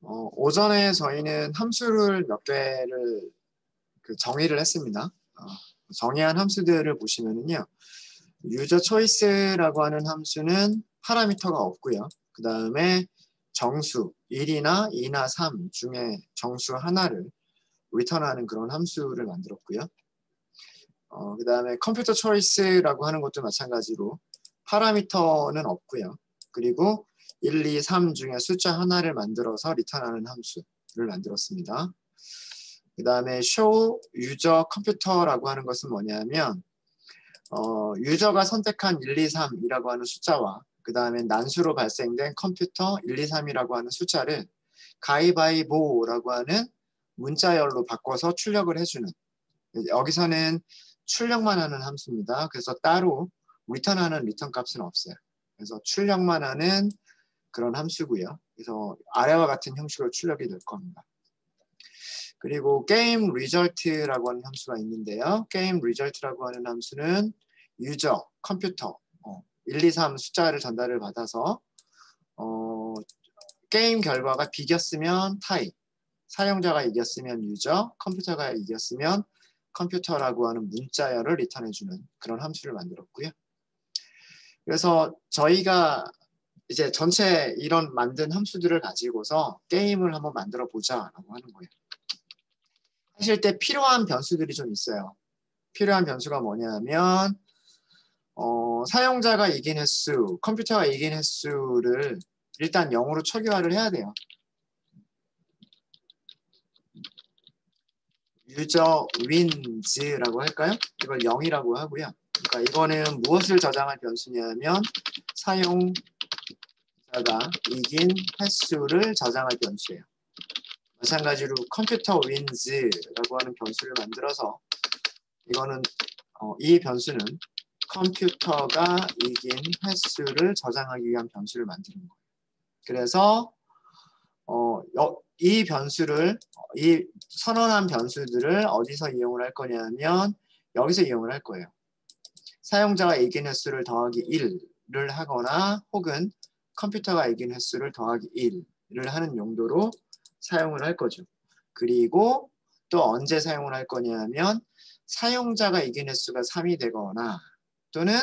오전에 저희는 함수를 몇 개를 정의를 했습니다. 정의한 함수들을 보시면은요. 유저 초이스라고 하는 함수는 파라미터가 없고요. 그 다음에 정수 1이나 2나 3 중에 정수 하나를 리턴하는 그런 함수를 만들었고요. 그 다음에 컴퓨터 초이스라고 하는 것도 마찬가지로 파라미터는 없고요. 그리고 1, 2, 3 중에 숫자 하나를 만들어서 리턴하는 함수를 만들었습니다. 그 다음에 show user 컴퓨터라고 하는 것은 뭐냐면 유저가 선택한 1, 2, 3이라고 하는 숫자와 그 다음에 난수로 발생된 컴퓨터 1, 2, 3이라고 하는 숫자를 가위바위보라고 하는 문자열로 바꿔서 출력을 해주는, 여기서는 출력만 하는 함수입니다. 그래서 따로 리턴하는 리턴 값은 없어요. 그래서 출력만 하는 그런 함수고요. 그래서 아래와 같은 형식으로 출력이 될 겁니다. 그리고 게임 리절트라고 하는 함수가 있는데요. 게임 리절트라고 하는 함수는 유저, 컴퓨터 1, 2, 3 숫자를 전달을 받아서 게임 결과가 비겼으면 타입, 사용자가 이겼으면 유저, 컴퓨터가 이겼으면 컴퓨터라고 하는 문자열을 리턴해주는 그런 함수를 만들었고요. 그래서 저희가 이제 전체 이런 만든 함수들을 가지고서 게임을 한번 만들어 보자라고 하는 거예요. 하실 때 필요한 변수들이 좀 있어요. 필요한 변수가 뭐냐면 사용자가 이긴 횟수, 컴퓨터가 이긴 횟수를 일단 0으로 초기화를 해야 돼요. 유저 wins라고 할까요? 이걸 0이라고 하고요. 그러니까 이거는 무엇을 저장할 변수냐면 사용자가 이긴 횟수를 저장할 변수예요. 마찬가지로 컴퓨터 wins라고 하는 변수를 만들어서 이거는 이 변수는 컴퓨터가 이긴 횟수를 저장하기 위한 변수를 만드는 거예요. 그래서 이 변수를, 이 선언한 변수들을 어디서 이용을 할 거냐면 여기서 이용을 할 거예요. 사용자가 이긴 횟수를 더하기 1을 하거나 혹은 컴퓨터가 이긴 횟수를 더하기 1을 하는 용도로 사용을 할 거죠. 그리고 또 언제 사용을 할 거냐면 사용자가 이긴 횟수가 3이 되거나 또는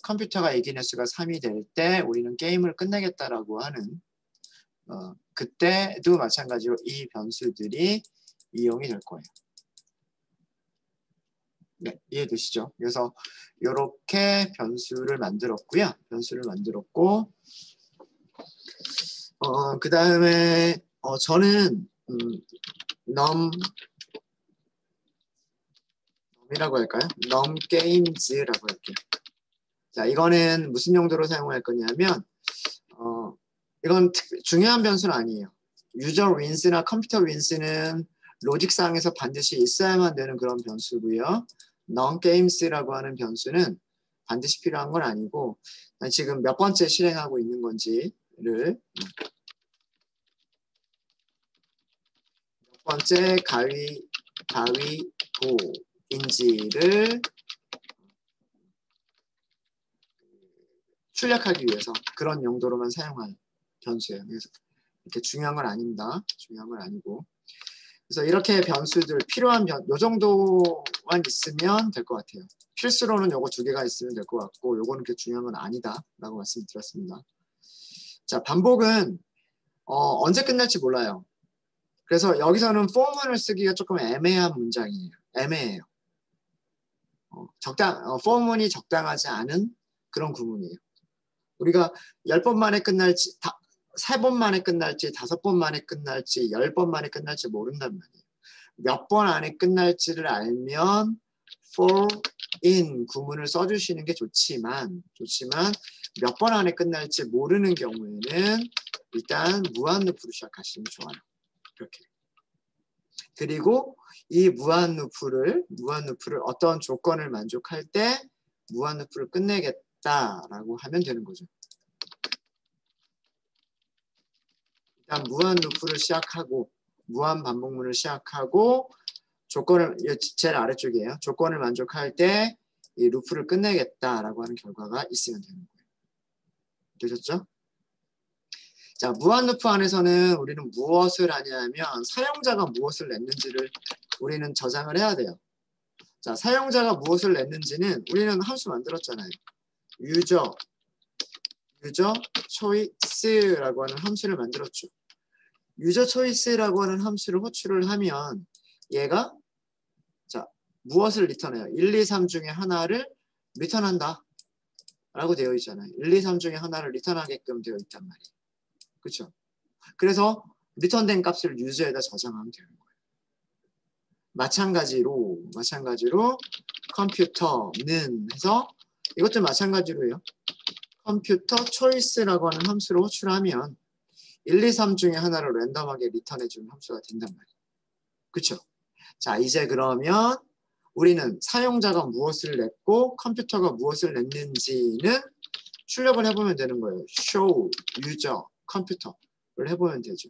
컴퓨터가 이긴 횟수가 3이 될 때 우리는 게임을 끝내겠다라고 하는 그때도 마찬가지로 이 변수들이 이용이 될 거예요. 네, 이해되시죠? 그래서 이렇게 변수를 만들었고요. 변수를 만들었고 그 다음에 저는 num이라고 할까요? numGames라고 할게요. 자, 이거는 무슨 용도로 사용할 거냐면 이건 중요한 변수는 아니에요. 유저 wins나 컴퓨터 wins는 로직상에서 반드시 있어야만 되는 그런 변수고요. non-games라고 하는 변수는 반드시 필요한 건 아니고 지금 몇 번째 실행하고 있는 건지를 몇 번째 가위보인지를 출력하기 위해서 그런 용도로만 사용할 변수예요. 그래서 이렇게 중요한 건 아닙니다. 중요한 건 아니고. 그래서 이렇게 변수들 필요한 요 정도만 있으면 될 것 같아요. 필수로는 요거 두 개가 있으면 될 것 같고 요거는 그렇게 중요한 건 아니다라고 말씀드렸습니다. 자, 반복은 언제 끝날지 몰라요. 그래서 여기서는 for문을 쓰기가 조금 애매한 문장이에요. 애매해요. for문이 적당하지 않은 그런 구문이에요. 우리가 10번 만에 끝날지 3번 만에 끝날지 5번 만에 끝날지 10번 만에 끝날지 모른단 말이에요. 몇 번 안에 끝날지를 알면 for in 구문을 써주시는 게 좋지만 몇 번 안에 끝날지 모르는 경우에는 일단 무한루프로 시작하시면 좋아요. 이렇게. 그리고 이 무한루프를 어떤 조건을 만족할 때 무한루프를 끝내겠다라고 하면 되는 거죠. 일단 무한루프를 시작하고 무한 반복문을 시작하고 조건을 제일 아래쪽이에요. 조건을 만족할 때 이 루프를 끝내겠다라고 하는 결과가 있으면 되는 거예요. 되셨죠? 자, 무한루프 안에서는 우리는 무엇을 하냐면 사용자가 무엇을 냈는지를 우리는 저장을 해야 돼요. 자, 사용자가 무엇을 냈는지는 우리는 함수 만들었잖아요. 유저 초이스라고 하는 함수를 만들었죠. 유저 초이스라고 하는 함수를 호출을 하면 얘가 자, 무엇을 리턴해요? 1, 2, 3 중에 하나를 리턴한다 라고 되어 있잖아요. 1, 2, 3 중에 하나를 리턴하게끔 되어 있단 말이에요. 그렇죠? 그래서 리턴된 값을 유저에다 저장하면 되는 거예요. 마찬가지로 컴퓨터는 해서 이것도 마찬가지로요. 컴퓨터 초이스라고 하는 함수를 호출하면 1, 2, 3 중에 하나를 랜덤하게 리턴해주는 함수가 된단 말이에요. 그렇죠? 자, 이제 그러면 우리는 사용자가 무엇을 냈고 컴퓨터가 무엇을 냈는지는 출력을 해보면 되는 거예요. show user 컴퓨터를 해보면 되죠.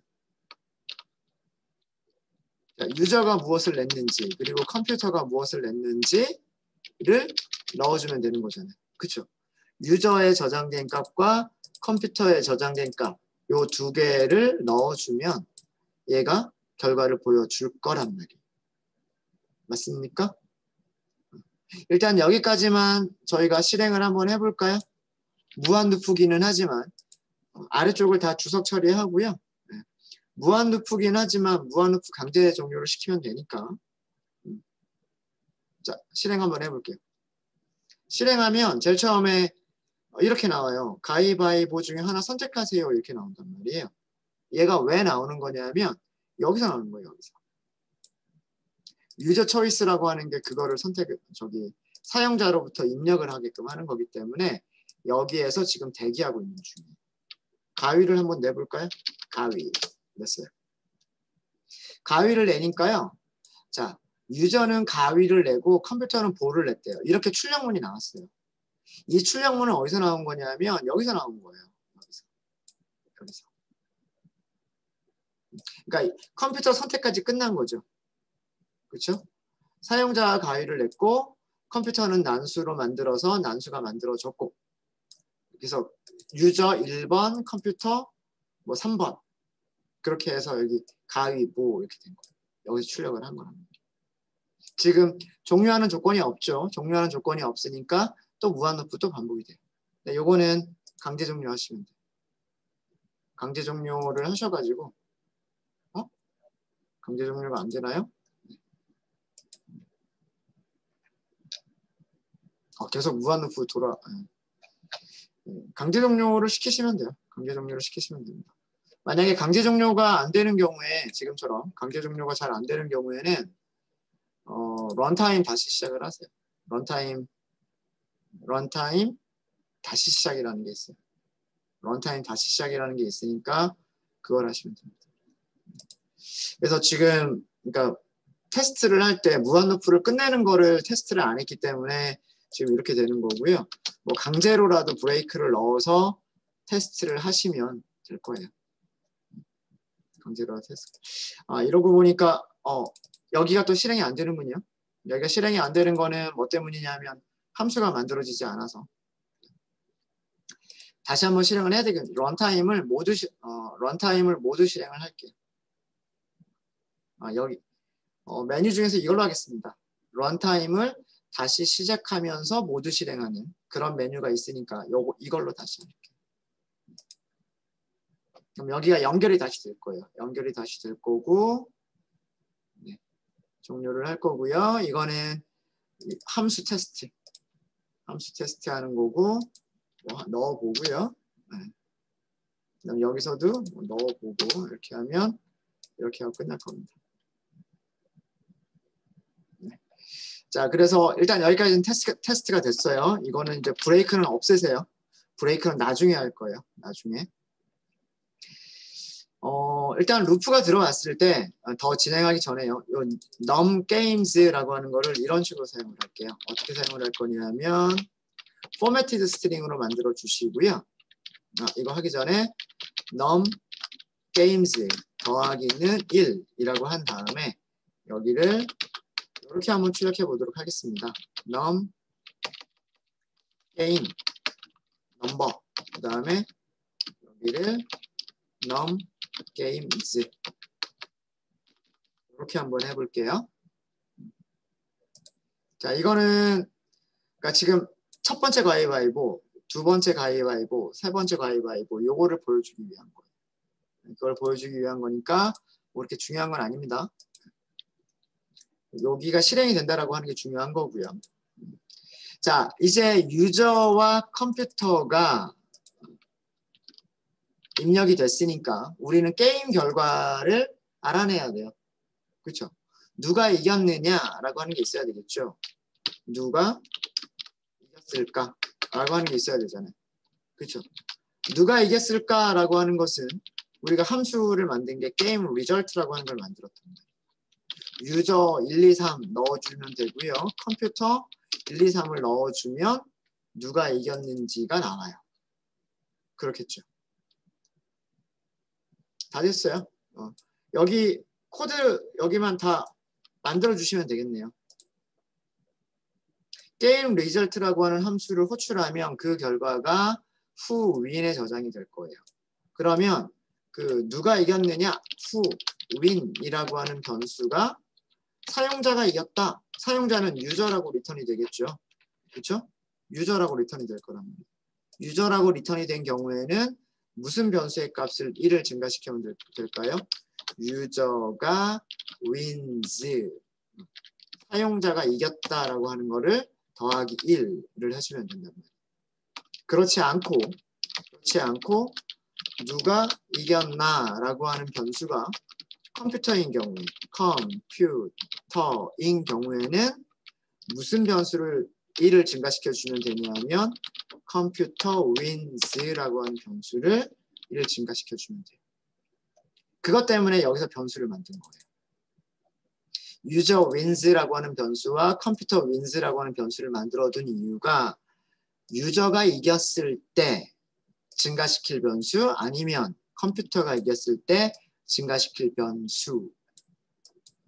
자, 유저가 무엇을 냈는지 그리고 컴퓨터가 무엇을 냈는지를 넣어주면 되는 거잖아요. 그렇죠? 유저에 저장된 값과 컴퓨터에 저장된 값 요 두 개를 넣어주면 얘가 결과를 보여줄 거란 말이에요. 맞습니까? 일단 여기까지만 저희가 실행을 한번 해볼까요? 무한루프기는 하지만 아래쪽을 다 주석 처리하고요. 무한루프긴 하지만 무한루프 강제 종료를 시키면 되니까. 자, 실행 한번 해볼게요. 실행하면 제일 처음에 이렇게 나와요. 가위바위보 중에 하나 선택하세요. 이렇게 나온단 말이에요. 얘가 왜 나오는 거냐면 여기서 나오는 거예요. 여기서. 유저 초이스라고 하는 게 그거를 사용자로부터 입력을 하게끔 하는 거기 때문에 여기에서 지금 대기하고 있는 중이에요. 가위를 한번 내볼까요? 가위 냈어요. 가위를 내니까요. 자, 유저는 가위를 내고 컴퓨터는 볼을 냈대요. 이렇게 출력문이 나왔어요. 이 출력문은 어디서 나온 거냐면 여기서 나온 거예요. 여기서. 그러니까 컴퓨터 선택까지 끝난 거죠. 그렇죠? 사용자가 가위를 냈고 컴퓨터는 난수로 만들어서 난수가 만들어졌고 그래서 유저 1번 컴퓨터 뭐 3번 그렇게 해서 여기 가위보 이렇게 된 거예요. 여기서 출력을 한 겁니다. 지금 종료하는 조건이 없죠. 종료하는 조건이 없으니까 또 무한루프 또 반복이 돼요. 요거는 강제 종료하시면 돼요. 강제 종료를 하셔가지고 강제 종료가 안 되나요? 계속 무한루프 강제 종료를 시키시면 돼요. 강제 종료를 시키시면 됩니다. 만약에 강제 종료가 안 되는 경우에 지금처럼 강제 종료가 잘 안 되는 경우에는 런타임 다시 시작을 하세요. 런타임 다시 시작이라는 게 있어요. 런타임 다시 시작이라는 게 있으니까 그걸 하시면 됩니다. 그래서 지금 그러니까 테스트를 할 때 무한루프를 끝내는 거를 테스트를 안 했기 때문에 지금 이렇게 되는 거고요. 뭐 강제로라도 브레이크를 넣어서 테스트를 하시면 될 거예요. 강제로 테스트. 이러고 보니까 여기가 또 실행이 안 되는군요. 여기가 실행이 안 되는 거는 뭐 때문이냐면 함수가 만들어지지 않아서. 다시 한번 실행을 해야 되겠네요. 런타임을 모두 실행을 할게요. 여기 메뉴 중에서 이걸로 하겠습니다. 런타임을 다시 시작하면서 모두 실행하는 그런 메뉴가 있으니까 이걸로 다시 할게요. 그럼 여기가 연결이 다시 될 거예요. 연결이 다시 될 거고 네, 종료를 할 거고요. 이거는 함수 테스트 하는 거고 넣어보고요. 네. 그다음 여기서도 넣어보고 이렇게 하면 이렇게 하고 끝날 겁니다. 네. 자, 그래서 일단 여기까지는 테스트가 됐어요. 이거는 이제 브레이크는 없애세요. 브레이크는 나중에 할 거예요. 나중에. 일단 루프가 들어왔을 때 더 진행하기 전에요. 요 num games라고 하는 거를 이런 식으로 사용을 할게요. 어떻게 사용을 할 거냐면 formatted string으로 만들어 주시고요. 이거 하기 전에 num games 더하기는 1이라고 한 다음에 여기를 이렇게 한번 출력해 보도록 하겠습니다. num game number 그 다음에 여기를 num games 이렇게 한번 해볼게요. 자, 이거는 그러니까 지금 첫 번째 가위바위보, 두 번째 가위바위보, 세 번째 가위바위보 요거를 보여주기 위한 거예요. 이걸 보여주기 위한 거니까 뭐 이렇게 중요한 건 아닙니다. 여기가 실행이 된다라고 하는 게 중요한 거고요. 자, 이제 유저와 컴퓨터가 입력이 됐으니까 우리는 게임 결과를 알아내야 돼요. 그렇죠? 누가 이겼느냐라고 하는 게 있어야 되겠죠. 누가 이겼을까라고 하는 게 있어야 되잖아요. 그렇죠? 누가 이겼을까라고 하는 것은 우리가 함수를 만든 게 게임 리절트라고 하는 걸 만들었던 거예요. 유저 1, 2, 3 넣어주면 되고요. 컴퓨터 1, 2, 3을 넣어주면 누가 이겼는지가 나와요. 그렇겠죠. 다 됐어요. 여기 코드 여기만 다 만들어 주시면 되겠네요. 게임 리절트라고 하는 함수를 호출하면 그 결과가 후 윈에 저장이 될 거예요. 그러면 그 누가 이겼느냐 후 윈이라고 하는 변수가 사용자가 이겼다. 사용자는 유저라고 리턴이 되겠죠. 그렇죠? 유저라고 리턴이 될 거란 말이에요. 유저라고 리턴이 된 경우에는 무슨 변수의 값을 1을 증가시키면 될까요? 유저가 wins 사용자가 이겼다라고 하는 거를 더하기 1을 하시면 된단 말이에요. 그렇지 않고 누가 이겼나라고 하는 변수가 컴퓨터인 경우에 컴퓨터인 경우에는 무슨 변수를 1을 증가시켜 주면 되냐면 컴퓨터 wins라고 하는 변수를 1을 증가시켜 주면 돼요. 그것 때문에 여기서 변수를 만든 거예요. 유저 wins라고 하는 변수와 컴퓨터 wins라고 하는 변수를 만들어 둔 이유가 유저가 이겼을 때 증가시킬 변수 아니면 컴퓨터가 이겼을 때 증가시킬 변수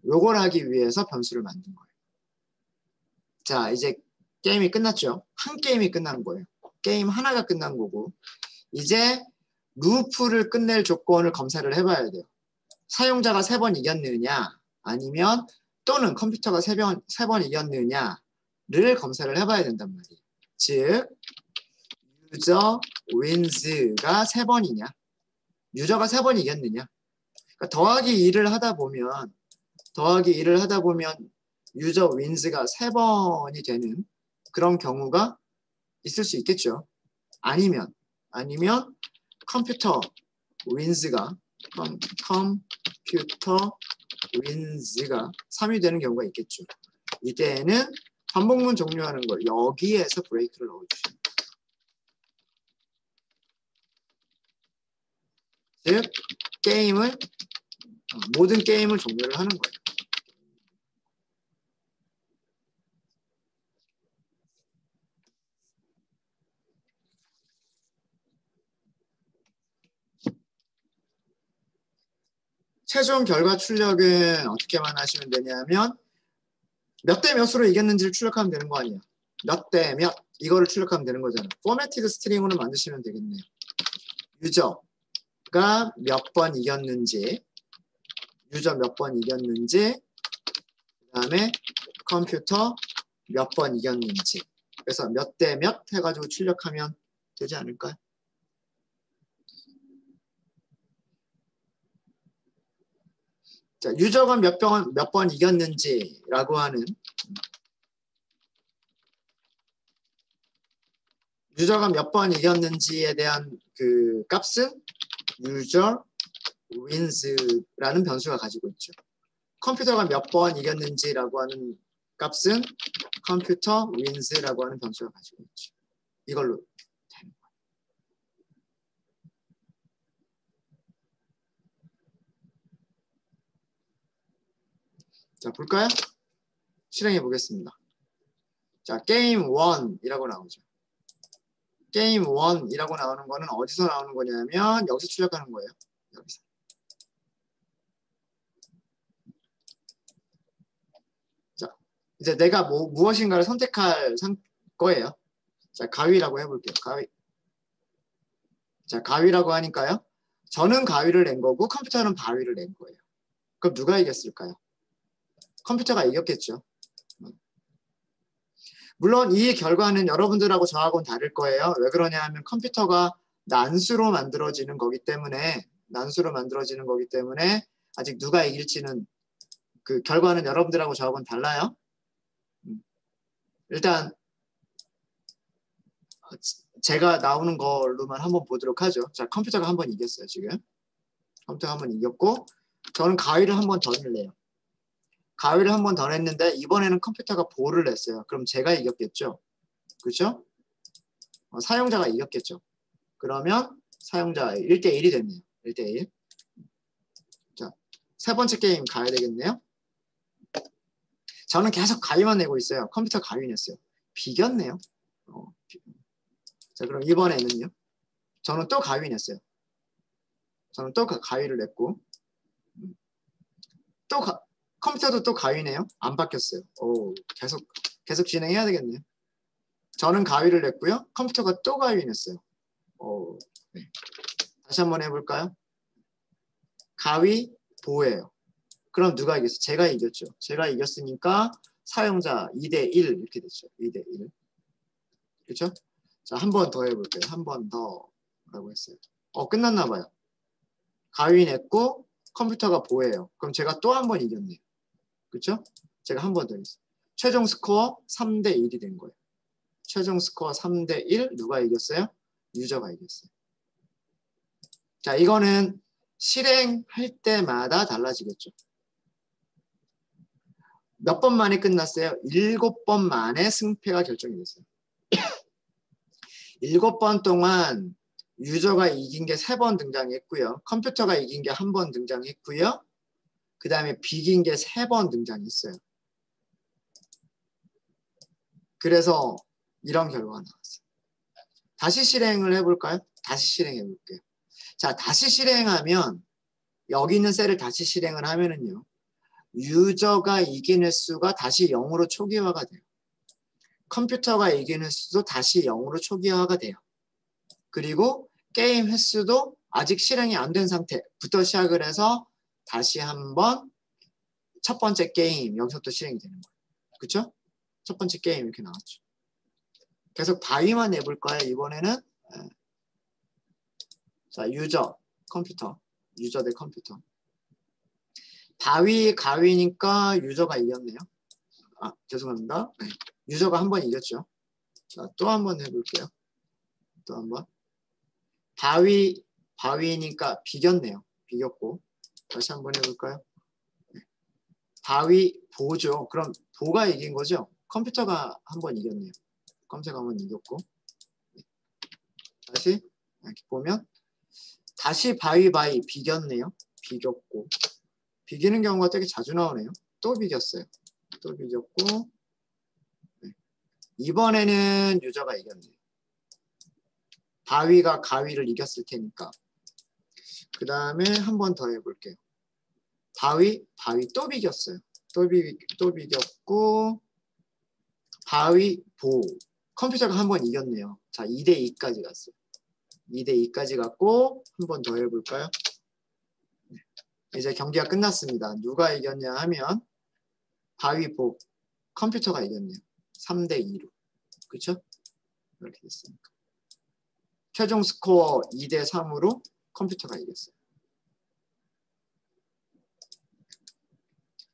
요걸 하기 위해서 변수를 만든 거예요. 자, 이제 게임이 끝났죠. 한 게임이 끝난 거예요. 게임 하나가 끝난 거고 이제 루프를 끝낼 조건을 검사를 해봐야 돼요. 사용자가 3번 이겼느냐 아니면 또는 컴퓨터가 3번 이겼느냐를 검사를 해봐야 된단 말이에요. 즉 유저 wins가 3번이냐 유저가 3번 이겼느냐 그러니까 더하기 2를 하다 보면 유저 wins가 3번이 되는 그런 경우가 있을 수 있겠죠. 아니면 컴퓨터 wins가 3이 되는 경우가 있겠죠. 이때에는 반복문 종료하는 걸 여기에서 브레이크를 넣어주시면 즉 모든 게임을 종료를 하는 거예요. 최종 결과 출력은 어떻게만 하시면 되냐면 몇 대 몇으로 이겼는지를 출력하면 되는 거 아니에요. 몇 대 몇 이거를 출력하면 되는 거잖아요. 포매티드 스트링으로 만드시면 되겠네요. 유저가 몇 번 이겼는지 그 다음에 컴퓨터 몇 번 이겼는지 그래서 몇 대 몇 해가지고 출력하면 되지 않을까요? 자, 유저가 몇 번 이겼는지라고 하는 유저가 몇 번 이겼는지에 대한 그 값은 유저 wins라는 변수가 가지고 있죠. 컴퓨터가 몇 번 이겼는지라고 하는 값은 컴퓨터 wins라고 하는 변수가 가지고 있죠. 이걸로 되는 거예요. 자, 볼까요? 실행해 보겠습니다. 자, 게임 1이라고 나오죠. 게임 1이라고 나오는 거는 어디서 나오는 거냐면 여기서 출력하는 거예요. 여기서. 자, 이제 내가 무엇인가를 선택할 거예요. 자, 가위라고 해볼게요. 가위. 자, 가위라고 하니까요. 저는 가위를 낸 거고 컴퓨터는 바위를 낸 거예요. 그럼 누가 이겼을까요? 컴퓨터가 이겼겠죠. 물론 이 결과는 여러분들하고 저하고는 다를 거예요. 왜 그러냐 하면 컴퓨터가 난수로 만들어지는 거기 때문에 아직 누가 이길지는 그 결과는 여러분들하고 저하고는 달라요. 일단 제가 나오는 걸로만 한번 보도록 하죠. 자, 컴퓨터가 한번 이겼어요, 지금. 컴퓨터가 한번 이겼고 저는 가위를 한번 더 낼래요. 가위를 한번 더 냈는데 이번에는 컴퓨터가 보를 냈어요. 그럼 제가 이겼겠죠? 그렇죠? 사용자가 이겼겠죠. 그러면 사용자 1대1이 됐네요. 1대1. 자, 세 번째 게임 가야 되겠네요. 저는 계속 가위만 내고 있어요. 컴퓨터 가위 냈어요. 비겼네요. 자, 그럼 이번에는요. 저는 또 가위 냈어요. 저는 또 가위를 냈고 또 컴퓨터도 또 가위네요. 안 바뀌었어요. 오, 계속 진행해야 되겠네요. 저는 가위를 냈고요. 컴퓨터가 또 가위 냈어요. 오, 네. 다시 한번 해볼까요? 가위, 보예요. 그럼 누가 이겼어요? 제가 이겼죠. 제가 이겼으니까 사용자 2대1 이렇게 됐죠. 2대1. 그렇죠? 자, 한 번 더 해볼게요. 한 번 더 라고 했어요. 끝났나 봐요. 가위 냈고 컴퓨터가 보예요. 그럼 제가 또 한 번 이겼네요. 그렇죠? 제가 한 번 더 했어요. 최종 스코어 3대1이 된 거예요. 최종 스코어 3대1 누가 이겼어요? 유저가 이겼어요. 자, 이거는 실행할 때마다 달라지겠죠. 몇 번 만에 끝났어요? 7번 만에 승패가 결정이 됐어요. 7번 동안 유저가 이긴 게 3번 등장했고요. 컴퓨터가 이긴 게 1번 등장했고요. 그 다음에 비긴 게 3번 등장했어요. 그래서 이런 결과가 나왔어요. 다시 실행을 해볼까요? 다시 실행해 볼게요. 자, 다시 실행하면 여기 있는 셀을 다시 실행을 하면은요. 유저가 이긴 횟수가 다시 0으로 초기화가 돼요. 컴퓨터가 이긴 횟수도 다시 0으로 초기화가 돼요. 그리고 게임 횟수도 아직 실행이 안 된 상태부터 시작을 해서 다시 한번 첫 번째 게임 여기서 또 실행이 되는 거예요. 그렇죠? 첫 번째 게임 이렇게 나왔죠. 계속 바위만 내볼까요? 이번에는 자, 유저, 컴퓨터, 유저 대 컴퓨터. 바위, 가위니까 유저가 이겼네요. 죄송합니다. 네. 유저가 한 번 이겼죠. 자, 또 한 번 해볼게요. 또 한 번. 바위니까 비겼네요. 비겼고. 다시 한 번 해볼까요? 네. 바위, 보죠. 그럼 보가 이긴 거죠? 컴퓨터가 한 번 이겼네요. 컴퓨터가 한 번 이겼고. 네. 다시 이렇게 보면 다시 바위 비겼네요. 비겼고. 비기는 경우가 되게 자주 나오네요. 또 비겼어요. 또 비겼고. 네. 이번에는 유저가 이겼네요. 바위가 가위를 이겼을 테니까. 그 다음에 한 번 더 해볼게요. 바위 또 비겼어요. 또 비겼고. 바위, 보. 컴퓨터가 한 번 이겼네요. 자, 2대2까지 갔어요. 2대2까지 갔고 한 번 더 해볼까요? 네. 이제 경기가 끝났습니다. 누가 이겼냐 하면 바위, 보. 컴퓨터가 이겼네요. 3대2로. 그렇죠? 이렇게 됐으니까. 최종 스코어 2대3으로 컴퓨터가 이겼어요.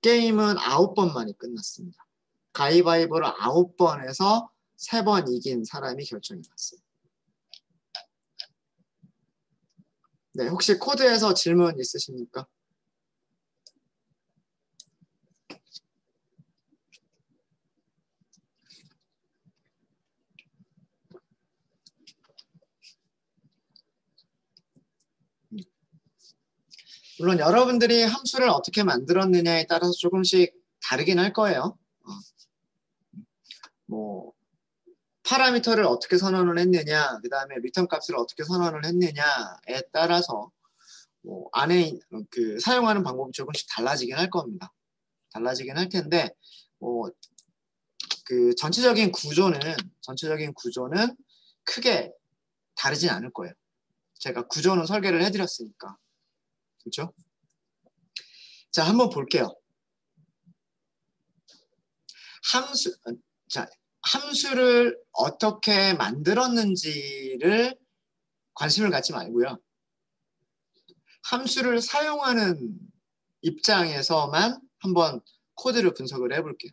게임은 9번 만에 끝났습니다. 가위바위보를 9번에서 3번 이긴 사람이 결정이 났어요. 네, 혹시 코드에서 질문 있으십니까? 물론 여러분들이 함수를 어떻게 만들었느냐에 따라서 조금씩 다르긴 할 거예요. 뭐 파라미터를 어떻게 선언을 했느냐, 그 다음에 리턴 값을 어떻게 선언을 했느냐에 따라서 뭐 안에 그 사용하는 방법이 조금씩 달라지긴 할 겁니다. 달라지긴 할 텐데 뭐 그 전체적인 구조는 크게 다르진 않을 거예요. 제가 구조는 설계를 해드렸으니까. 그렇죠? 자, 한번 볼게요. 함수를 어떻게 만들었는지를 관심을 갖지 말고요. 함수를 사용하는 입장에서만 한번 코드를 분석을 해볼게요.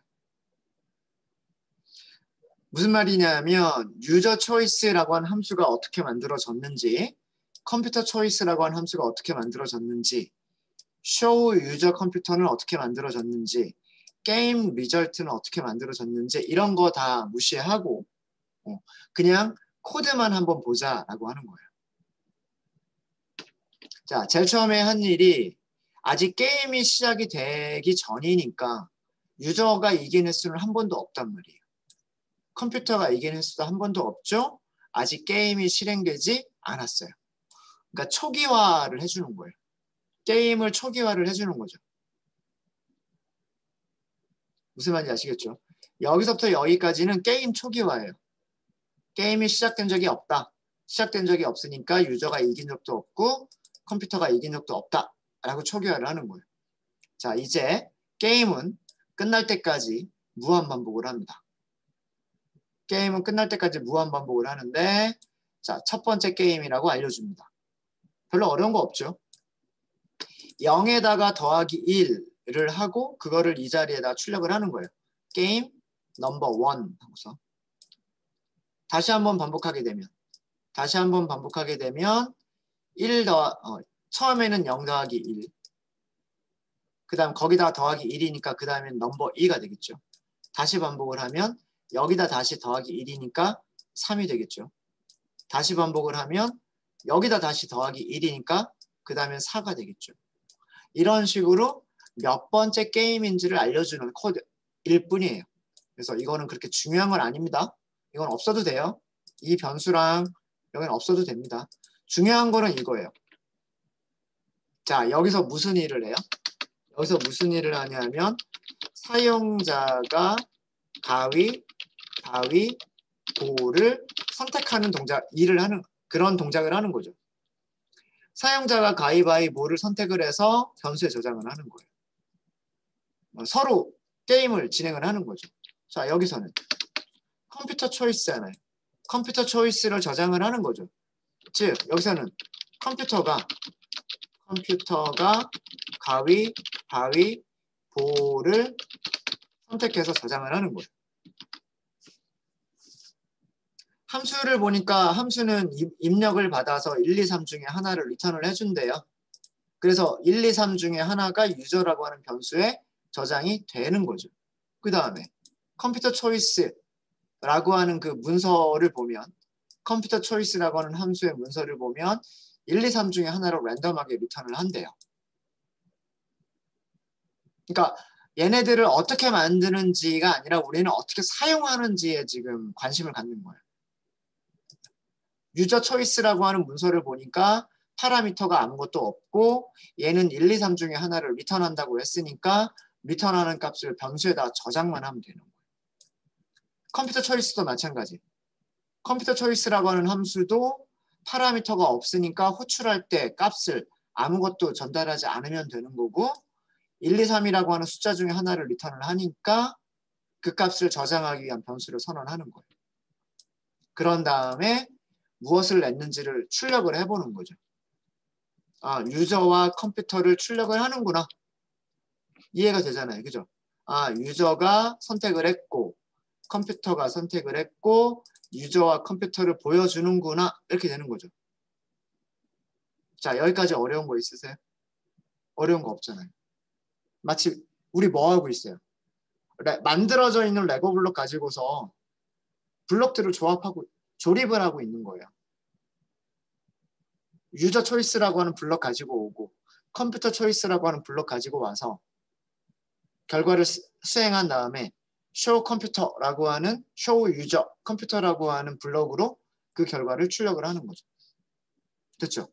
무슨 말이냐면 유저 초이스라고 하는 함수가 어떻게 만들어졌는지, 컴퓨터 초이스라고 하는 함수가 어떻게 만들어졌는지, show 유저 컴퓨터는 어떻게 만들어졌는지, 게임 리절트는 어떻게 만들어졌는지 이런 거 다 무시하고 그냥 코드만 한번 보자라고 하는 거예요. 자, 제일 처음에 한 일이 아직 게임이 시작이 되기 전이니까 유저가 이긴 횟수는 한 번도 없단 말이에요. 컴퓨터가 이긴 횟수도 한 번도 없죠. 아직 게임이 실행되지 않았어요. 그러니까 초기화를 해주는 거예요. 게임을 초기화를 해주는 거죠. 무슨 말인지 아시겠죠? 여기서부터 여기까지는 게임 초기화예요. 게임이 시작된 적이 없다. 시작된 적이 없으니까 유저가 이긴 적도 없고 컴퓨터가 이긴 적도 없다. 라고 초기화를 하는 거예요. 자, 이제 게임은 끝날 때까지 무한반복을 합니다. 게임은 끝날 때까지 무한반복을 하는데 자, 첫 번째 게임이라고 알려줍니다. 별로 어려운 거 없죠? 0에다가 더하기 1을 하고 그거를 이 자리에다 출력을 하는 거예요. 게임 넘버 1 하고서 다시 한번 반복하게 되면 1 처음에는 0 더하기 1 그 다음 거기다 더하기 1이니까 그 다음엔 넘버 2가 되겠죠. 다시 반복을 하면 여기다 다시 더하기 1이니까 3이 되겠죠. 다시 반복을 하면 여기다 다시 더하기 1이니까 그 다음엔 4가 되겠죠. 이런 식으로 몇 번째 게임인지를 알려주는 코드일 뿐이에요. 그래서 이거는 그렇게 중요한 건 아닙니다. 이건 없어도 돼요. 이 변수랑 여기는 없어도 됩니다. 중요한 거는 이거예요. 자, 여기서 무슨 일을 해요? 여기서 무슨 일을 하냐면 사용자가 가위, 바위, 보를 선택하는 일을 하는 그런 동작을 하는 거죠. 사용자가 가위바위보를 선택을 해서 변수에 저장을 하는 거예요. 서로 게임을 진행을 하는 거죠. 자, 여기서는 컴퓨터 초이스잖아요. 컴퓨터 초이스를 저장을 하는 거죠. 즉, 여기서는 컴퓨터가 가위, 바위, 보를 선택해서 저장을 하는 거예요. 함수를 보니까 함수는 입력을 받아서 1, 2, 3 중에 하나를 리턴을 해준대요. 그래서 1, 2, 3 중에 하나가 유저라고 하는 변수에 저장이 되는 거죠. 그 다음에 컴퓨터 초이스라고 하는 그 문서를 보면 컴퓨터 초이스라고 하는 함수의 문서를 보면 1, 2, 3 중에 하나로 랜덤하게 리턴을 한대요. 그러니까 얘네들을 어떻게 만드는지가 아니라 우리는 어떻게 사용하는지에 지금 관심을 갖는 거예요. 유저 초이스라고 하는 문서를 보니까 파라미터가 아무것도 없고 얘는 1, 2, 3 중에 하나를 리턴한다고 했으니까 리턴하는 값을 변수에다 저장만 하면 되는 거예요. 컴퓨터 초이스도 마찬가지. 컴퓨터 초이스라고 하는 함수도 파라미터가 없으니까 호출할 때 값을 아무것도 전달하지 않으면 되는 거고 1, 2, 3이라고 하는 숫자 중에 하나를 리턴을 하니까 그 값을 저장하기 위한 변수를 선언하는 거예요. 그런 다음에 무엇을 냈는지를 출력을 해보는 거죠. 아, 유저와 컴퓨터를 출력을 하는구나. 이해가 되잖아요. 그죠? 아, 유저가 선택을 했고 컴퓨터가 선택을 했고 유저와 컴퓨터를 보여주는구나. 이렇게 되는 거죠. 자, 여기까지 어려운 거 있으세요? 어려운 거 없잖아요. 마치 우리 뭐 하고 있어요? 만들어져 있는 레고 블록 가지고서 블록들을 조립을 하고 있는 거예요. 유저 초이스라고 하는 블록 가지고 오고 컴퓨터 초이스라고 하는 블록 가지고 와서 결과를 수행한 다음에 show 컴퓨터라고 하는 show 유저 컴퓨터라고 하는 블록으로 그 결과를 출력을 하는 거죠. 됐죠?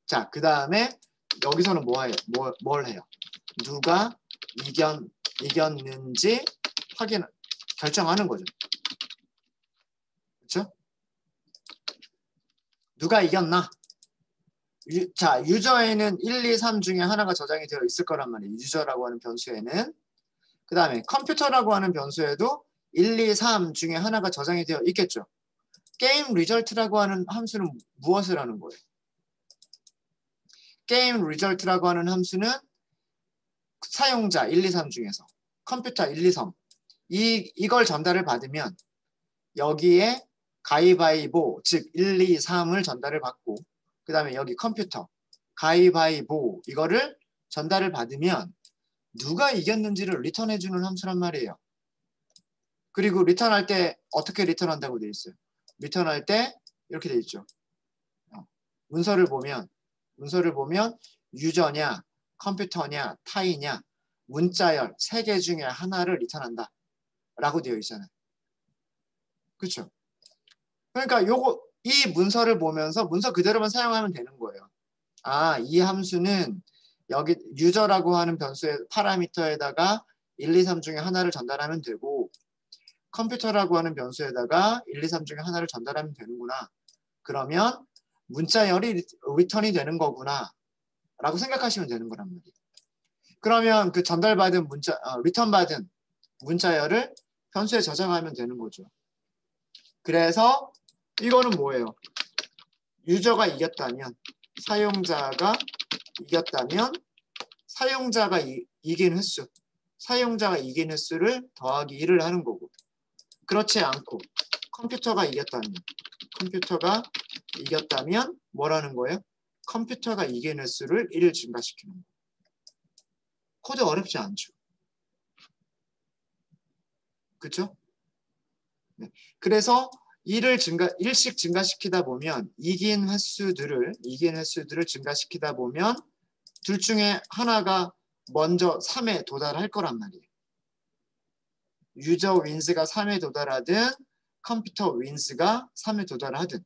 자, 그 다음에 여기서는 뭘 해요? 누가 이겼는지 결정하는 거죠. 그렇죠? 누가 이겼나? 자, 유저에는 1, 2, 3 중에 하나가 저장이 되어 있을 거란 말이에요. 유저라고 하는 변수에는. 그 다음에 컴퓨터라고 하는 변수에도 1, 2, 3 중에 하나가 저장이 되어 있겠죠. 게임 리절트라고 하는 함수는 무엇을 하는 거예요? 게임 리절트라고 하는 함수는 사용자 1, 2, 3 중에서 컴퓨터 1, 2, 3 이걸 전달을 받으면 여기에 가위바위보 즉 1, 2, 3을 전달을 받고 그 다음에 여기 컴퓨터 가위바위보 이거를 전달을 받으면 누가 이겼는지를 리턴해주는 함수란 말이에요. 그리고 리턴할 때 어떻게 리턴한다고 되어 있어요? 리턴할 때 이렇게 되어 있죠. 문서를 보면 유저냐 컴퓨터냐 타이냐 문자열 3개 중에 하나를 리턴한다 라고 되어 있잖아요. 그렇죠? 그러니까 이 문서를 보면서 문서 그대로만 사용하면 되는 거예요. 아, 이 함수는 여기 유저라고 하는 변수의 파라미터에다가 1, 2, 3 중에 하나를 전달하면 되고 컴퓨터라고 하는 변수에다가 1, 2, 3 중에 하나를 전달하면 되는구나. 그러면 문자열이 리턴이 되는 거구나 라고 생각하시면 되는 거란 말이에요. 그러면 그 전달받은 리턴받은 문자열을 변수에 저장하면 되는 거죠. 그래서 이거는 뭐예요? 유저가 이겼다면 사용자가 이겼다면 사용자가 이긴 횟수 사용자가 이긴 횟수를 더하기 1을 하는 거고 그렇지 않고 컴퓨터가 이겼다면 뭐라는 거예요? 컴퓨터가 이긴 횟수를 1을 증가시키는 거예요. 코드 어렵지 않죠. 그렇죠? 네. 그래서 1씩 증가시키다 보면 이긴 횟수들을 증가시키다 보면 둘 중에 하나가 먼저 3에 도달할 거란 말이에요. 유저 윈스가 3에 도달하든 컴퓨터 윈스가 3에 도달하든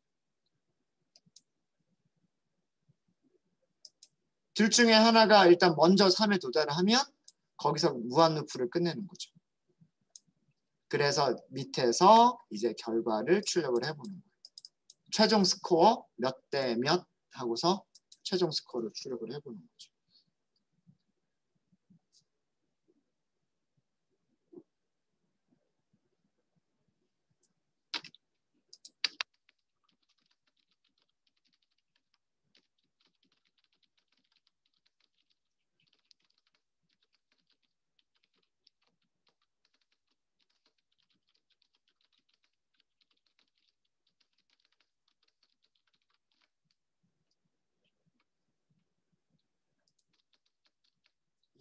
둘 중에 하나가 일단 먼저 3에 도달하면 거기서 무한 루프를 끝내는 거죠. 그래서 밑에서 이제 결과를 출력을 해보는 거예요. 최종 스코어 몇 대 몇 하고서 최종 스코어를 출력을 해보는 거죠.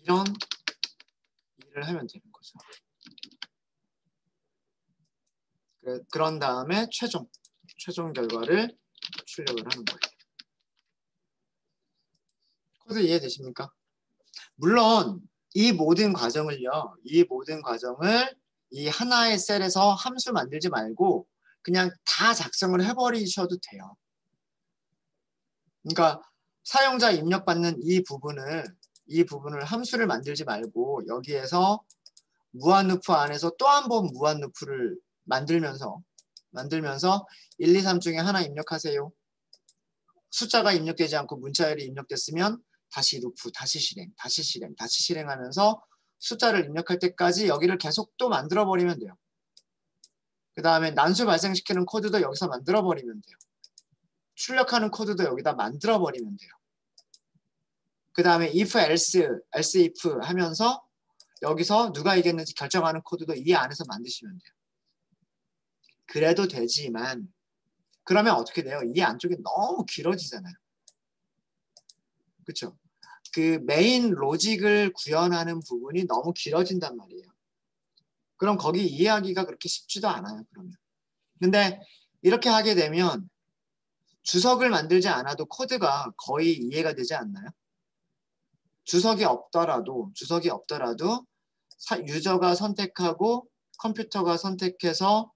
이런 일을 하면 되는 거죠. 그런 다음에 최종 결과를 출력을 하는 거예요. 코드 이해되십니까? 물론 이 모든 과정을 이 하나의 셀에서 함수 만들지 말고 그냥 다 작성을 해버리셔도 돼요. 그러니까 사용자 입력받는 이 부분을 함수를 만들지 말고 여기에서 무한 루프 안에서 또 한 번 무한 루프를 만들면서 1, 2, 3 중에 하나 입력하세요. 숫자가 입력되지 않고 문자열이 입력됐으면 다시 루프, 다시 실행하면서 숫자를 입력할 때까지 여기를 계속 또 만들어버리면 돼요. 그 다음에 난수 발생시키는 코드도 여기서 만들어버리면 돼요. 출력하는 코드도 여기다 만들어버리면 돼요. 그 다음에 if, else if 하면서 여기서 누가 이겼는지 결정하는 코드도 이 안에서 만드시면 돼요. 그래도 되지만 그러면 어떻게 돼요? 이 안쪽이 너무 길어지잖아요. 그렇죠? 그 메인 로직을 구현하는 부분이 너무 길어진단 말이에요. 그럼 거기 이해하기가 그렇게 쉽지도 않아요. 그러면. 근데 이렇게 하게 되면 주석을 만들지 않아도 코드가 거의 이해가 되지 않나요? 주석이 없더라도 유저가 선택하고 컴퓨터가 선택해서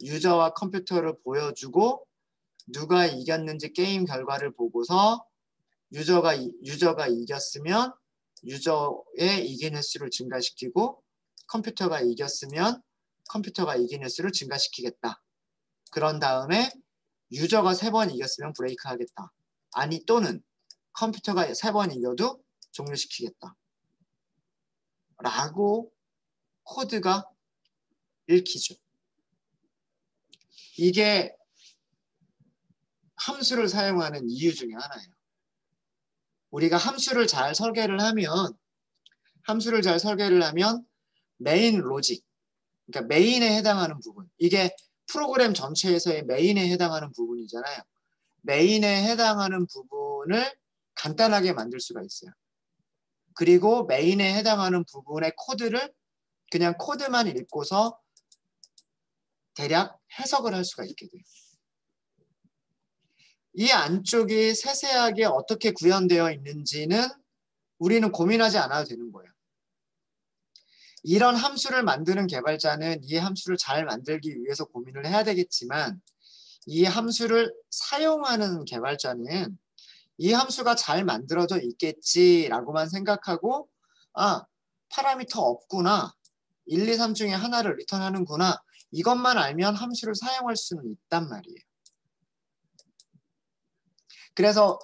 유저와 컴퓨터를 보여주고 누가 이겼는지 게임 결과를 보고서 유저가 이겼으면 유저의 이긴 횟수를 증가시키고 컴퓨터가 이겼으면 컴퓨터가 이긴 횟수를 증가시키겠다. 그런 다음에 유저가 3번 이겼으면 브레이크 하겠다. 아니 또는 컴퓨터가 3번 이겨도 종료시키겠다. 라고 코드가 읽히죠. 이게 함수를 사용하는 이유 중에 하나예요. 우리가 함수를 잘 설계를 하면 메인 로직, 그러니까 메인에 해당하는 부분, 이게 프로그램 전체에서의 메인에 해당하는 부분이잖아요. 메인에 해당하는 부분을 간단하게 만들 수가 있어요. 그리고 메인에 해당하는 부분의 코드를 그냥 코드만 읽고서 대략 해석을 할 수가 있게 돼요. 이 안쪽이 세세하게 어떻게 구현되어 있는지는 우리는 고민하지 않아도 되는 거예요. 이런 함수를 만드는 개발자는 이 함수를 잘 만들기 위해서 고민을 해야 되겠지만 이 함수를 사용하는 개발자는 이 함수가 잘 만들어져 있겠지라고만 생각하고 파라미터 없구나. 1, 2, 3 중에 하나를 리턴하는구나. 이것만 알면 함수를 사용할 수는 있단 말이에요. 그래서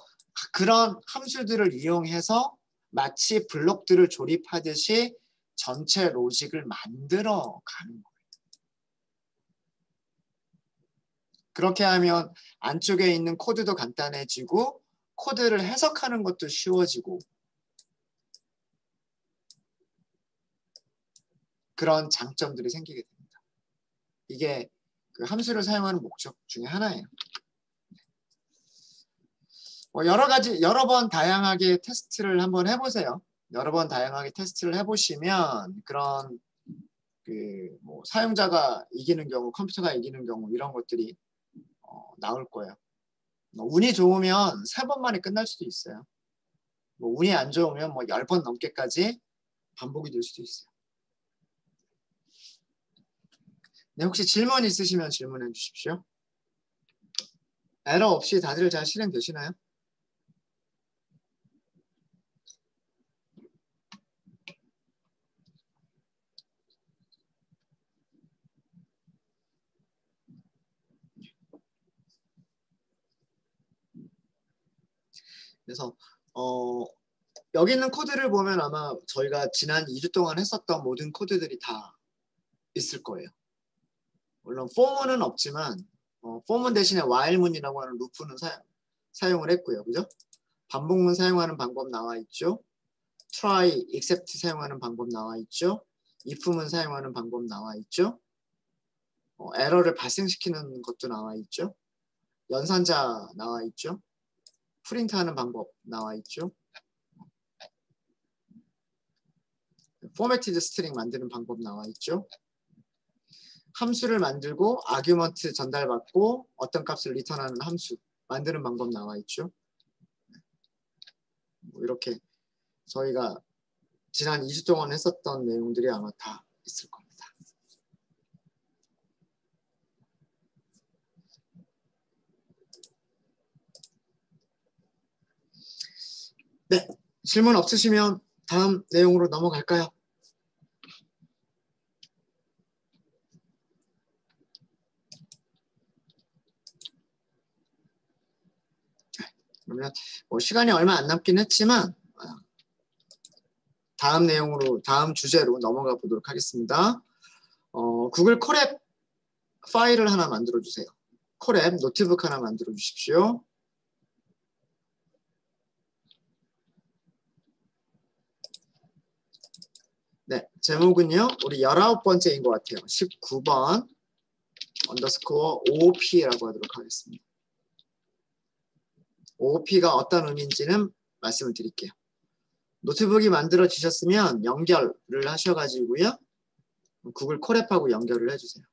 그런 함수들을 이용해서 마치 블록들을 조립하듯이 전체 로직을 만들어 가는 거예요. 그렇게 하면 안쪽에 있는 코드도 간단해지고 코드를 해석하는 것도 쉬워지고 그런 장점들이 생기게 됩니다. 이게 그 함수를 사용하는 목적 중에 하나예요. 여러 번 다양하게 테스트를 한번 해보세요. 여러 번 다양하게 테스트를 해보시면 그런 사용자가 이기는 경우, 컴퓨터가 이기는 경우 이런 것들이 나올 거예요. 운이 좋으면 3번 만에 끝날 수도 있어요. 운이 안 좋으면 10번 넘게까지 반복이 될 수도 있어요. 네, 혹시 질문 있으시면 질문해 주십시오. 에러 없이 다들 잘 실행되시나요? 그래서 여기 있는 코드를 보면 아마 저희가 지난 2주 동안 했었던 모든 코드들이 다 있을 거예요. 물론 for는 없지만 for문 대신에 while문이라고 하는 루프는 사용을 했고요. 그죠? 반복문 사용하는 방법 나와 있죠. try, except 사용하는 방법 나와 있죠. if문 사용하는 방법 나와 있죠. 에러를 발생시키는 것도 나와 있죠. 연산자 나와 있죠. 프린트하는 방법 나와 있죠. 포매티드 스트링 만드는 방법 나와 있죠. 함수를 만들고 아규먼트 전달받고 어떤 값을 리턴하는 함수 만드는 방법 나와 있죠. 이렇게 저희가 지난 2주 동안 했었던 내용들이 아마 다 있을 겁니다. 네, 질문 없으시면 다음 내용으로 넘어갈까요? 그러면 시간이 얼마 안 남긴 했지만 다음 내용으로, 다음 주제로 넘어가 보도록 하겠습니다. 구글 콜앱 파일을 하나 만들어 주세요. 콜앱 노트북 하나 만들어 주십시오. 네, 제목은요. 우리 19번째인 것 같아요. 19번 언더스코어 OOP라고 하도록 하겠습니다. OOP가 어떤 의미인지는 말씀을 드릴게요. 노트북이 만들어지셨으면 연결을 하셔가지고요. 구글 콜앱하고 연결을 해주세요.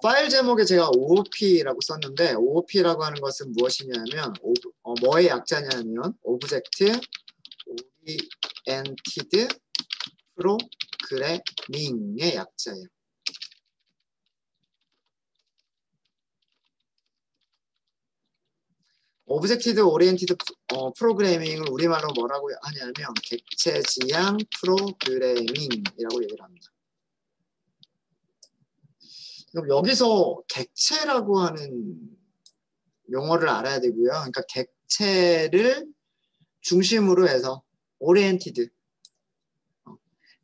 파일 제목에 제가 OOP라고 썼는데 OOP라고 하는 것은 무엇이냐면 뭐의 약자냐면 오브젝트 오리엔티드 프로그래밍의 약자예요. 오브젝티드 오리엔티드 프로그래밍을 우리말로 뭐라고 하냐면 객체지향 프로그래밍이라고 얘기를 합니다. 그럼 여기서 객체라고 하는 용어를 알아야 되고요. 그러니까 객체를 중심으로 해서 오리엔티드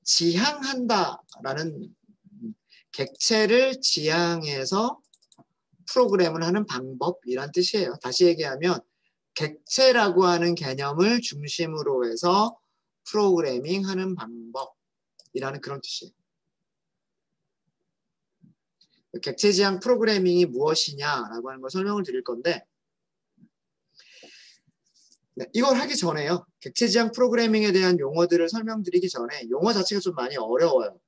지향한다라는 객체를 지향해서 프로그램을 하는 방법이란 뜻이에요. 다시 얘기하면 객체라고 하는 개념을 중심으로 해서 프로그래밍 하는 방법이라는 그런 뜻이에요. 객체지향 프로그래밍이 무엇이냐라고 하는 걸 설명을 드릴 건데 네, 이걸 하기 전에요. 객체지향 프로그래밍에 대한 용어들을 설명드리기 전에 용어 자체가 좀 많이 어려워요.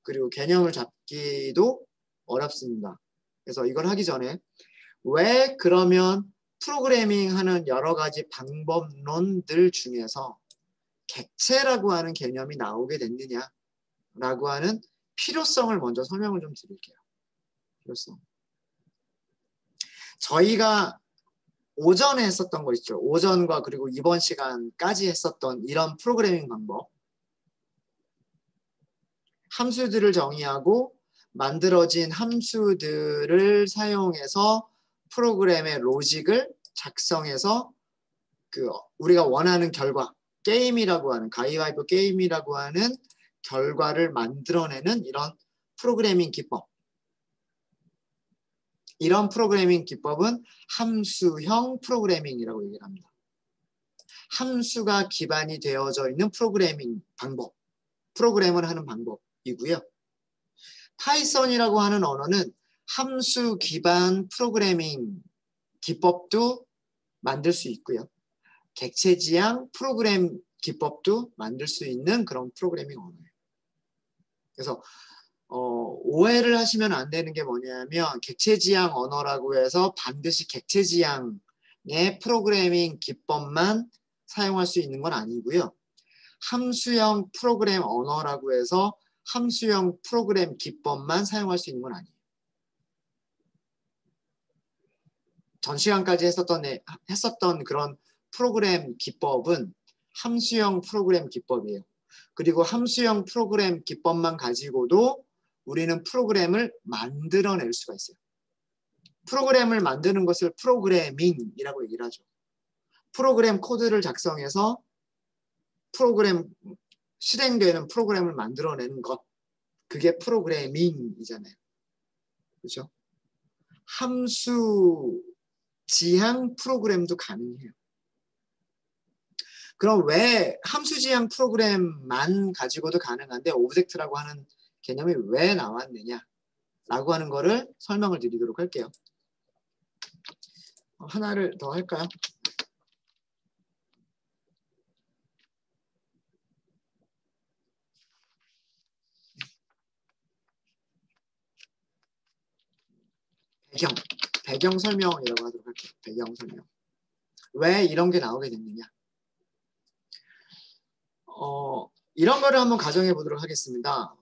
그리고 개념을 잡기도 어렵습니다. 그래서 이걸 하기 전에 왜 그러면 프로그래밍 하는 여러 가지 방법론들 중에서 객체라고 하는 개념이 나오게 됐느냐라고 하는 필요성을 먼저 설명을 좀 드릴게요. 필요성. 저희가 오전에 했었던 거 있죠. 오전과 그리고 이번 시간까지 했었던 이런 프로그래밍 방법. 함수들을 정의하고 만들어진 함수들을 사용해서 프로그램의 로직을 작성해서 우리가 원하는 결과, 게임이라고 하는 가위바위보 게임이라고 하는 결과를 만들어내는 이런 프로그래밍 기법. 이런 프로그래밍 기법은 함수형 프로그래밍이라고 얘기를 합니다. 함수가 기반이 되어져 있는 프로그래밍 방법, 프로그램을 하는 방법이고요. 파이썬이라고 하는 언어는 함수 기반 프로그래밍 기법도 만들 수 있고요. 객체지향 프로그램 기법도 만들 수 있는 그런 프로그래밍 언어예요. 그래서 오해를 하시면 안 되는 게 뭐냐면 객체지향 언어라고 해서 반드시 객체지향의 프로그래밍 기법만 사용할 수 있는 건 아니고요. 함수형 프로그램 언어라고 해서 함수형 프로그램 기법만 사용할 수 있는 건 아니에요. 전 시간까지 했었던 그런 프로그램 기법은 함수형 프로그램 기법이에요. 그리고 함수형 프로그램 기법만 가지고도 우리는 프로그램을 만들어낼 수가 있어요. 프로그램을 만드는 것을 프로그래밍이라고 얘기를 하죠. 프로그램 코드를 작성해서 실행되는 프로그램을 만들어내는 것. 그게 프로그래밍이잖아요. 그렇죠? 함수 지향 프로그램도 가능해요. 그럼 왜 함수 지향 프로그램만 가지고도 가능한데 오브젝트라고 하는 개념이 왜 나왔느냐 라고 하는 거를 설명을 드리도록 할게요. 하나를 더 할까요? 배경 설명이라고 하도록 할게요. 배경 설명. 왜 이런 게 나오게 됐느냐. 이런 거를 한번 가정해 보도록 하겠습니다.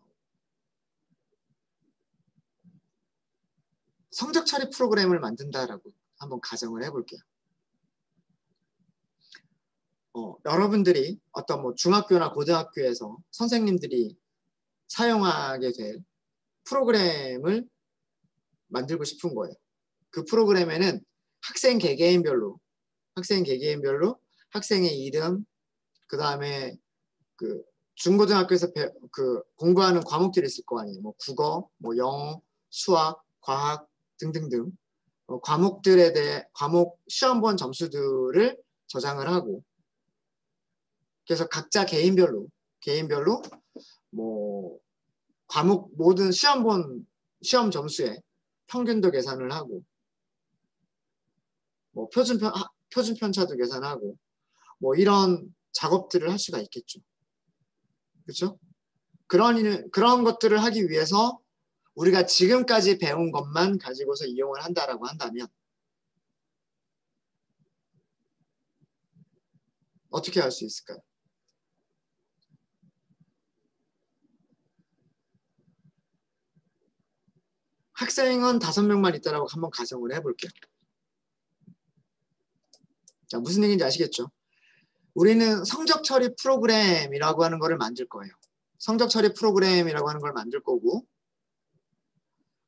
성적 처리 프로그램을 만든다라고 한번 가정을 해볼게요. 여러분들이 어떤 뭐 중학교나 고등학교에서 선생님들이 사용하게 될 프로그램을 만들고 싶은 거예요. 그 프로그램에는 학생 개개인별로 학생의 이름, 그 다음에 그 중고등학교에서 공부하는 과목들이 있을 거 아니에요. 뭐 국어, 뭐 영어, 수학, 과학 등등등 과목들에 대해 과목 시험본 점수들을 저장을 하고 그래서 각자 개인별로 뭐 과목 모든 시험 점수에 평균도 계산을 하고 뭐 표준 편차도 계산하고 뭐 이런 작업들을 할 수가 있겠죠. 그렇죠? 그런 것들을 하기 위해서 우리가 지금까지 배운 것만 가지고서 이용을 한다라고 한다면 어떻게 할 수 있을까요? 학생은 5명만 있다라고 한번 가정을 해볼게요. 자, 무슨 얘기인지 아시겠죠? 우리는 성적 처리 프로그램이라고 하는 거를 만들 거예요. 성적 처리 프로그램이라고 하는 걸 만들 거고,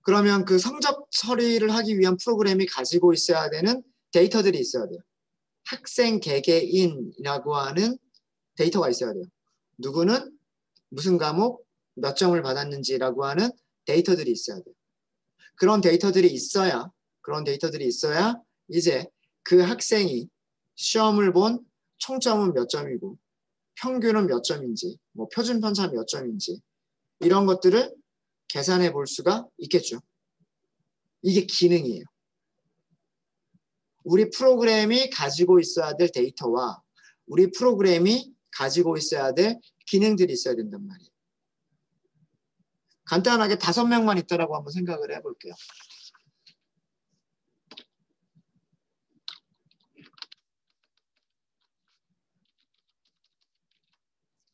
그러면 그 성적 처리를 하기 위한 프로그램이 가지고 있어야 되는 데이터들이 있어야 돼요. 학생 개개인이라고 하는 데이터가 있어야 돼요. 누구는 무슨 과목 몇 점을 받았는지라고 하는 데이터들이 있어야 돼요. 그런 데이터들이 있어야 이제 그 학생이 시험을 본 총점은 몇 점이고 평균은 몇 점인지, 뭐 표준 편차 몇 점인지 이런 것들을 계산해 볼 수가 있겠죠. 이게 기능이에요. 우리 프로그램이 가지고 있어야 될 데이터와 우리 프로그램이 가지고 있어야 될 기능들이 있어야 된단 말이에요. 간단하게 5명만 있다라고 한번 생각을 해볼게요.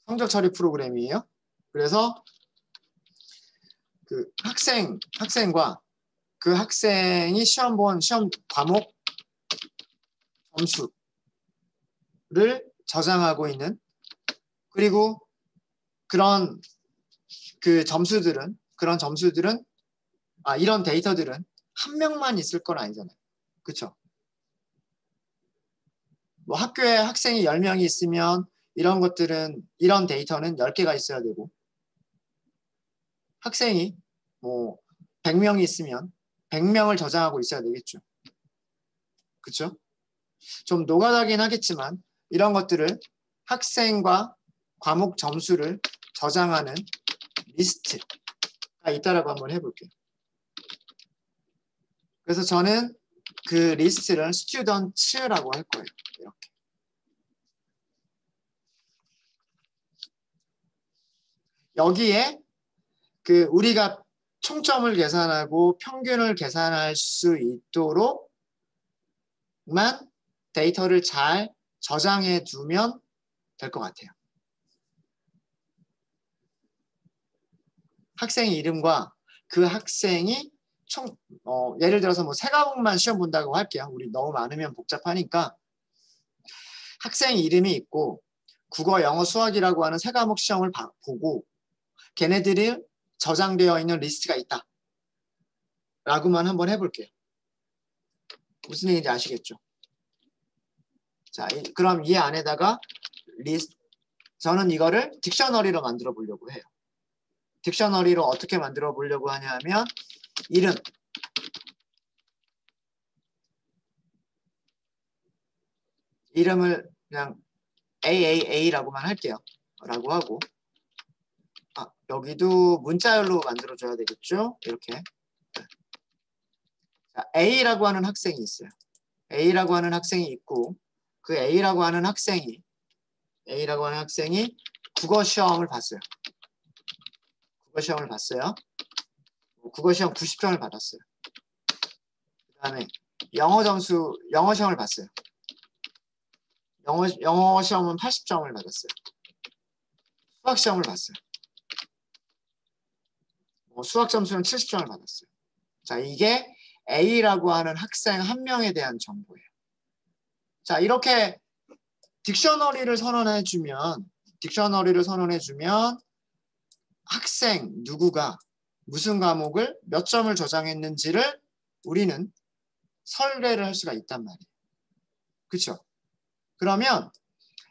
성적 처리 프로그램이에요. 그래서 그 학생과 그 학생이 시험 과목 점수를 저장하고 있는, 그리고 그런 점수들은 이런 데이터들은 한 명만 있을 건 아니잖아요. 그렇죠? 뭐 학교에 학생이 10명이 있으면 이런 데이터는 10개가 있어야 되고, 학생이 뭐 100명이 있으면 100명을 저장하고 있어야 되겠죠. 그렇죠? 좀 노가다긴 하겠지만 이런 것들을 학생과 과목 점수를 저장하는 리스트가 있다라고 한번 해볼게요. 그래서 저는 그 리스트를 스튜던츠라고 할 거예요. 이렇게. 여기에 우리가 총점을 계산하고 평균을 계산할 수 있도록만 데이터를 잘 저장해 두면 될 것 같아요. 학생의 이름과 그 학생이 예를 들어서 뭐 3과목만 시험 본다고 할게요. 우리 너무 많으면 복잡하니까 학생 이름이 있고 국어, 영어, 수학이라고 하는 3과목 시험을 보고 걔네들이 저장되어 있는 리스트가 있다 라고만 한번 해볼게요. 무슨 얘기인지 아시겠죠? 자, 그럼 이 안에다가 저는 이거를 딕셔너리로 만들어 보려고 해요. 딕셔너리로 어떻게 만들어 보려고 하냐면 이름을 그냥 AAA라고만 할게요. 라고 하고, 여기도 문자열로 만들어줘야 되겠죠? 이렇게. 자, A라고 하는 학생이 있어요. A라고 하는 학생이 있고, 그 A라고 하는 학생이 국어 시험을 봤어요. 국어 시험을 봤어요. 국어 시험 90점을 받았어요. 그 다음에 영어 시험을 봤어요. 영어 시험은 80점을 받았어요. 수학 시험을 봤어요. 수학 점수는 70점을 받았어요. 자, 이게 A라고 하는 학생 한 명에 대한 정보예요. 자, 이렇게 딕셔너리를 선언해주면 학생 누구가 무슨 과목을 몇 점을 저장했는지를 우리는 설계를 할 수가 있단 말이에요. 그렇죠? 그러면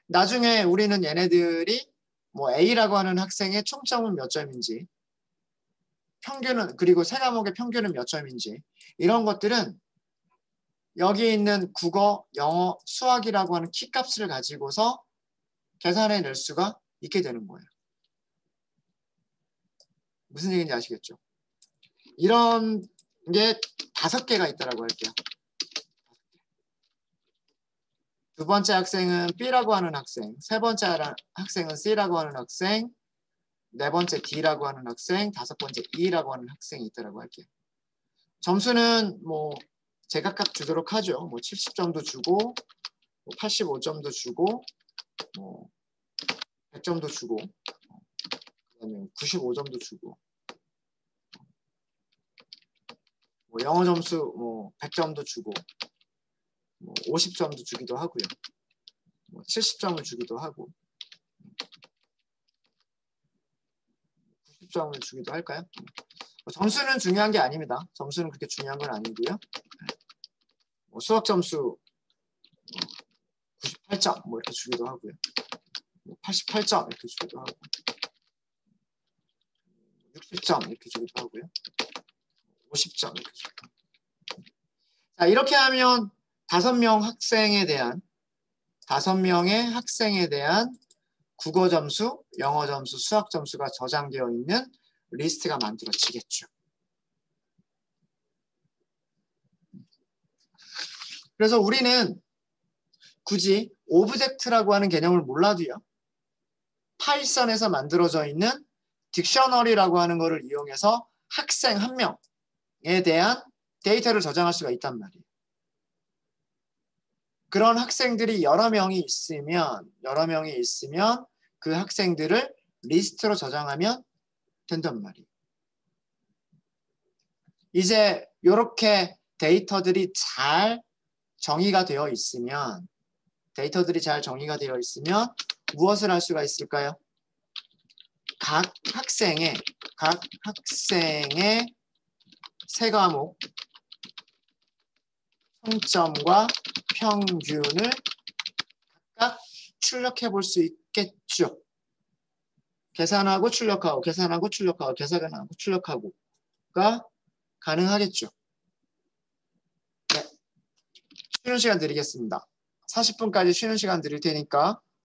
나중에 우리는 얘네들이 뭐 A라고 하는 학생의 총점은 몇 점인지, 그리고 3과목의 평균은 몇 점인지, 이런 것들은 여기 있는 국어, 영어, 수학이라고 하는 키값을 가지고서 계산해 낼 수가 있게 되는 거예요. 무슨 얘기인지 아시겠죠? 이런 게 5개가 있다라고 할게요. 두 번째 학생은 B라고 하는 학생, 세 번째 학생은 C라고 하는 학생, 네 번째 D라고 하는 학생, 5번째 E라고 하는 학생이 있다라고 할게요. 점수는 뭐 제각각 주도록 하죠. 뭐 70점도 주고, 뭐 85점도 주고, 뭐 100점도 주고, 그다음에 95점도 주고, 뭐 영어 점수 뭐 100점도 주고, 뭐 50점도 주기도 하고요. 뭐 70점을 주기도 하고 90점을 주기도 할까요? 점수는 중요한 게 아닙니다. 점수는 그렇게 중요한 건 아니고요. 뭐 수학 점수 98점 뭐 이렇게 주기도 하고요. 88점 이렇게 주기도 하고 60점 이렇게 주기도 하고요. 50점 이렇게 주기도 하고. 자, 이렇게 하면 5명의 학생에 대한 국어 점수, 영어 점수, 수학 점수가 저장되어 있는 리스트가 만들어지겠죠. 그래서 우리는 굳이 오브젝트라고 하는 개념을 몰라도요. 파이썬에서 만들어져 있는 딕셔너리라고 하는 것을 이용해서 학생 한 명에 대한 데이터를 저장할 수가 있단 말이에요. 그런 학생들이 여러 명이 있으면 그 학생들을 리스트로 저장하면 된단 말이에요. 이제 이렇게 데이터들이 잘 정의가 되어 있으면 무엇을 할 수가 있을까요? 각 학생의 세 과목 평점과 평균을 각각 출력해 볼 수 있겠죠. 계산하고 출력하고가 가능하겠죠. 네. 쉬는 시간 드리겠습니다. 40분까지 쉬는 시간 드릴 테니까